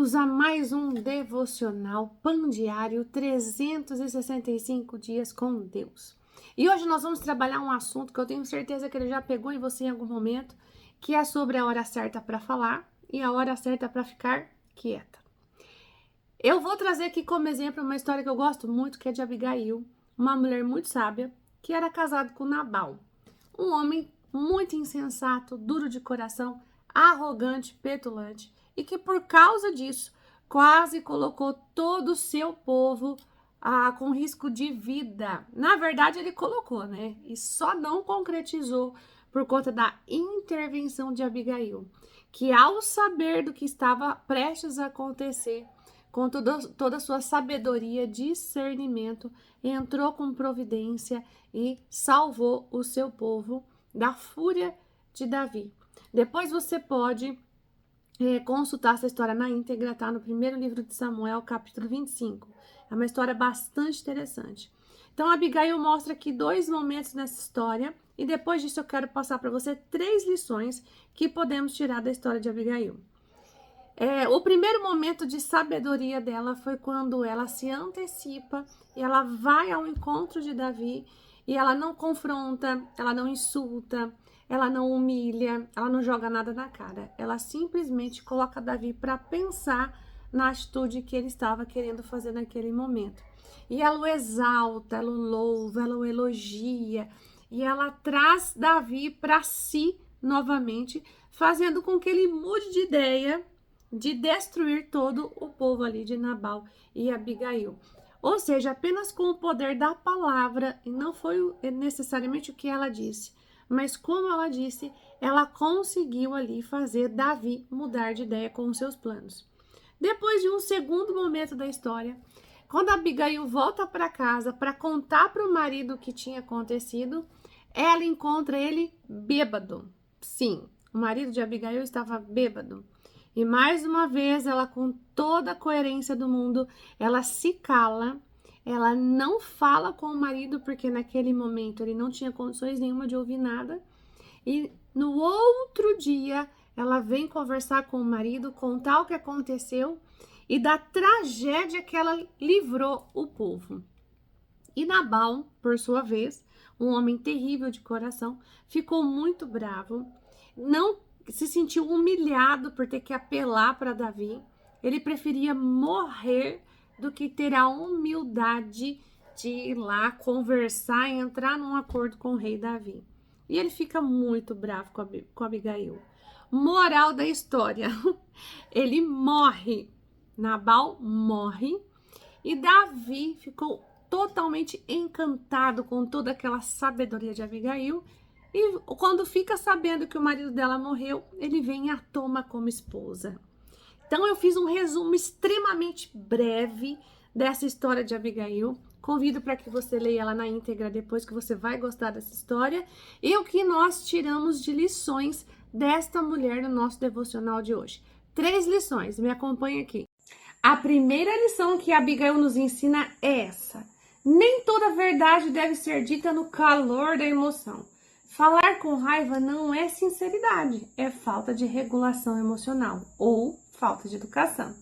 Bem-vindos a mais um devocional Pão Diário 365 dias com Deus. E hoje nós vamos trabalhar um assunto que eu tenho certeza que ele já pegou em você em algum momento, que é sobre a hora certa para falar e a hora certa para ficar quieta. Eu vou trazer aqui como exemplo uma história que eu gosto muito, que é de Abigail, uma mulher muito sábia, que era casada com Nabal, um homem muito insensato, duro de coração, arrogante, petulante, e que por causa disso quase colocou todo o seu povo com risco de vida. Na verdade, ele colocou, né? E só não concretizou por conta da intervenção de Abigail, que ao saber do que estava prestes a acontecer, com toda a sua sabedoria, discernimento, entrou com providência e salvou o seu povo da fúria de Davi. Depois você pode consultar essa história na íntegra, tá? No primeiro livro de Samuel, capítulo 25. É uma história bastante interessante. Então, Abigail mostra aqui dois momentos nessa história e depois disso eu quero passar para você 3 lições que podemos tirar da história de Abigail. O primeiro momento de sabedoria dela foi quando ela se antecipa e ela vai ao encontro de Davi e ela não confronta, ela não insulta, ela não humilha, ela não joga nada na cara. Ela simplesmente coloca Davi para pensar na atitude que ele estava querendo fazer naquele momento. E ela o exalta, ela o louva, ela o elogia e ela traz Davi para si novamente, fazendo com que ele mude de ideia de destruir todo o povo ali de Nabal e Abigail. Ou seja, apenas com o poder da palavra, e não foi necessariamente o que ela disse, mas como ela disse, ela conseguiu ali fazer Davi mudar de ideia com os seus planos. Depois de um segundo momento da história, quando Abigail volta para casa para contar para o marido o que tinha acontecido, ela encontra ele bêbado. Sim, o marido de Abigail estava bêbado. E mais uma vez, ela com toda a coerência do mundo, ela se cala, ela não fala com o marido, porque naquele momento ele não tinha condições nenhuma de ouvir nada. E no outro dia, ela vem conversar com o marido, contar o que aconteceu e da tragédia que ela livrou o povo. E Nabal, por sua vez, um homem terrível de coração, ficou muito bravo, não se sentiu humilhado por ter que apelar para Davi. Ele preferia morrer do que ter a humildade de ir lá conversar e entrar num acordo com o rei Davi. E ele fica muito bravo com Abigail. Moral da história, ele morre. Nabal morre e Davi ficou totalmente encantado com toda aquela sabedoria de Abigail. E quando fica sabendo que o marido dela morreu, ele vem e a toma como esposa. Então eu fiz um resumo extremamente breve dessa história de Abigail. Convido para que você leia ela na íntegra depois, que você vai gostar dessa história. E o que nós tiramos de lições desta mulher no nosso devocional de hoje. 3 lições, me acompanha aqui. A primeira lição que Abigail nos ensina é essa: nem toda verdade deve ser dita no calor da emoção. Falar com raiva não é sinceridade, é falta de regulação emocional ou falta de educação.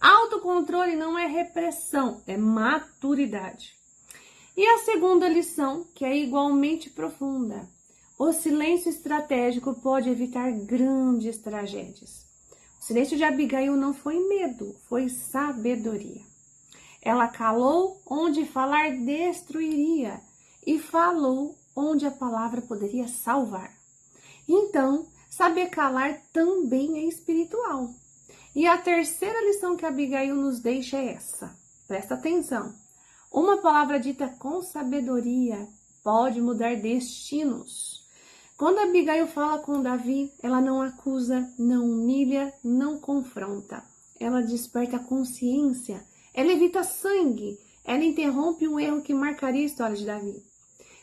Autocontrole não é repressão, é maturidade. E a segunda lição, que é igualmente profunda: o silêncio estratégico pode evitar grandes tragédias. O silêncio de Abigail não foi medo, foi sabedoria. Ela calou onde falar destruiria e falou onde a palavra poderia salvar. Então, saber calar também é espiritual. E a terceira lição que Abigail nos deixa é essa. Presta atenção. Uma palavra dita com sabedoria pode mudar destinos. Quando Abigail fala com Davi, ela não acusa, não humilha, não confronta. Ela desperta consciência, ela evita sangue, ela interrompe um erro que marcaria a história de Davi.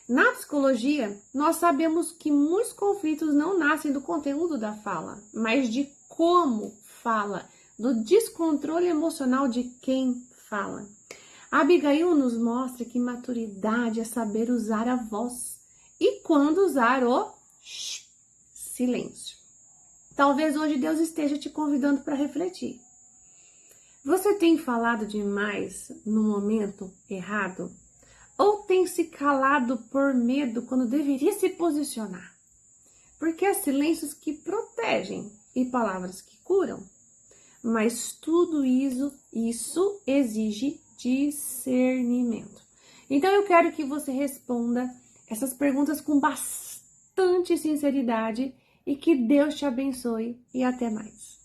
Na psicologia, nós sabemos que muitos conflitos não nascem do conteúdo da fala, mas de como fala, do descontrole emocional de quem fala. A Abigail nos mostra que maturidade é saber usar a voz e quando usar o silêncio. Talvez hoje Deus esteja te convidando para refletir. Você tem falado demais no momento errado? Ou tem se calado por medo quando deveria se posicionar? Porque há silêncios que protegem e palavras que curam. Mas tudo isso exige discernimento. Então eu quero que você responda essas perguntas com bastante sinceridade e que Deus te abençoe e até mais.